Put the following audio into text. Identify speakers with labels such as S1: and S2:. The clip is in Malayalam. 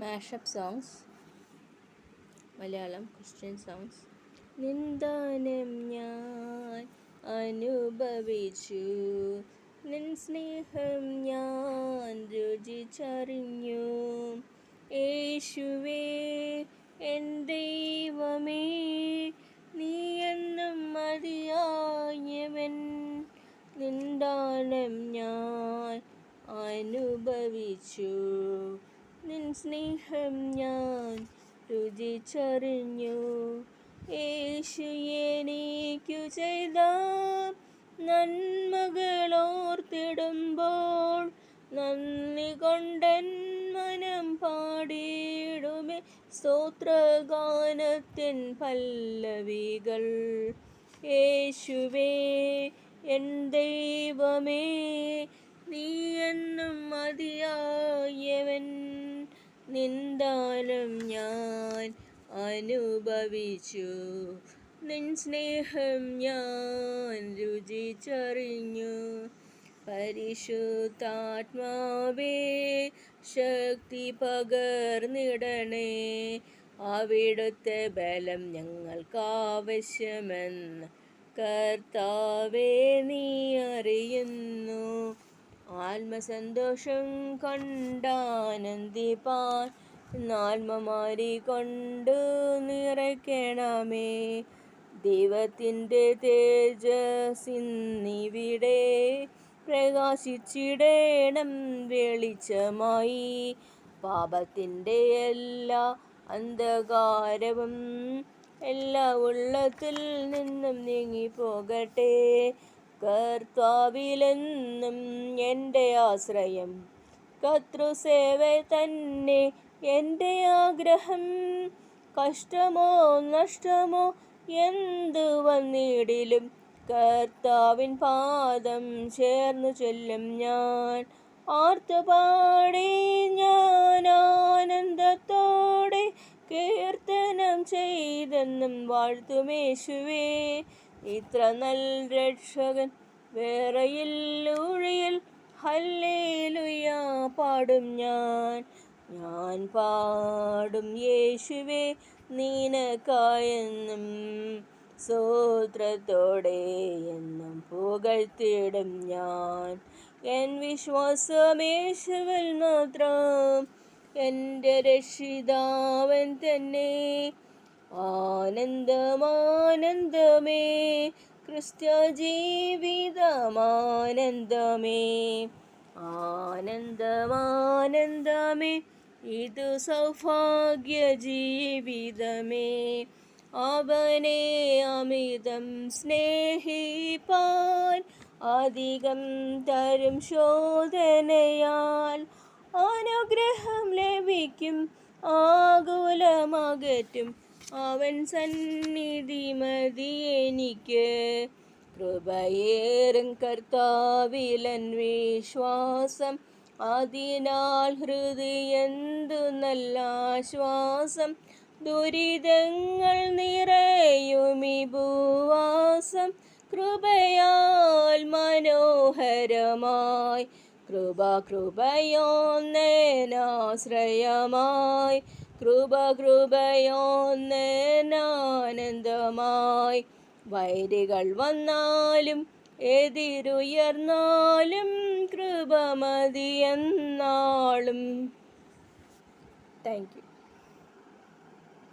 S1: Mashup songs, Malayalam Christian songs. നിന്ദാനം ഞാൻ അനുഭവിച്ചു, നിൻ സ്നേഹം ഞാൻ രുചിച്ചറിഞ്ഞു. യേശുവേ എൻ ദൈവമേ, നീ എന്നും മതിയായവൻ. നിന്ദാനം ഞാൻ അനുഭവിച്ചു, നിൻ സ്നേഹം ഞാൻ രുചിച്ചറിഞ്ഞു. യേശു എനിക്കു ചെയ്ത നന്മകളോർത്തിടുമ്പോൾ നന്ദി കൊണ്ടൻ മനം പാടിയിടുമേ സ്തോത്രഗാനത്തിൻ പല്ലവികൾ. യേശുവേ എൻ ദൈവമേ, നീ എന്നും മതിയായവൻ. നിന്ദാനം ഞാൻ അനുഭവിച്ചു, നിൻ സ്നേഹം ഞാൻ രുചിച്ചറിഞ്ഞു. പരിശുദ്ധാത്മാവേ, ശക്തി പകർന്നിടണേ, അവിടുത്തെ ബലം ഞങ്ങൾക്കാവശ്യമെന്ന് കർത്താവേ നീ അറിയുന്നു. ആത്മസന്തോഷം കൊണ്ടാനന്ദിപ്പാൻ ആത്മമാരി കൊണ്ടു നിറയ്ക്കണമേ. ദൈവത്തിൻ്റെ തേജസ്സിന്നിവിടെ പ്രകാശിച്ചിടേണം വെളിച്ചമായി. പാപത്തിൻ്റെ എല്ലാ അന്ധകാരവും എല്ലാ ഉള്ളത്തിൽ നിന്നും നീങ്ങിപ്പോകട്ടെ. കർത്താവിലെന്നും എൻ്റെ ആശ്രയം, കർത്തൃസേവ തന്നെ എൻ്റെ ആഗ്രഹം. കഷ്ടമോ നഷ്ടമോ എന്തു വന്നിടിലും കർത്താവിൻ പാദം ചേർന്നു ചൊല്ലും ഞാൻ. ആർത്തുപാടി ഞാൻ ആനന്ദത്തോടെ കീർത്തനം ചെയ്തെന്നും വാഴ്ത്തുമേശുവേ. ഇത്ര നല്ല രക്ഷകൻ വേറെയില്ലൊഴിയിൽ, ഹല്ലേലൂയ പാടും ഞാൻ. ഞാൻ പാടും യേശുവേ നിനക്കായെന്നും, സ്തോത്രത്തോടെ എന്നും പുകഴ്ത്തിടും ഞാൻ. എൻ വിശ്വാസം യേശുവിൽ മാത്രം, എൻ്റെ രക്ഷിതാവൻ തന്നെ. ആനന്ദമാനന്ദമേ, ക്രിസ്ത്യ ജീവിതമാനന്ദമേ. ആനന്ദമാനന്ദമേ, ഇതു സൗഭാഗ്യ ജീവിതമേ. അവനെ അമിതം സ്നേഹിപ്പാൻ അധികം തരും ശോധനയാൽ അനുഗ്രഹം ലഭിക്കും, ആകുലമകറ്റും അവൻ സന്നിധി മതി എനിക്ക്. കൃപയേറും കർത്താവിലൻ വിശ്വാസം, അതിനാൽ ഹൃദയന്തു നല്ല ആശ്വാസം. ദുരിതങ്ങൾ നിറയുമി ഭൂവാസം, കൃപയാൽ മനോഹരമായി. കൃപയോന്നേനാശ്രയമായി, കൃപയോന്നേനാനന്ദമായി. വൈരികൾ വന്നാലും എതിരുയർന്നാലും കൃപ മതി എന്നാളും. Thank you.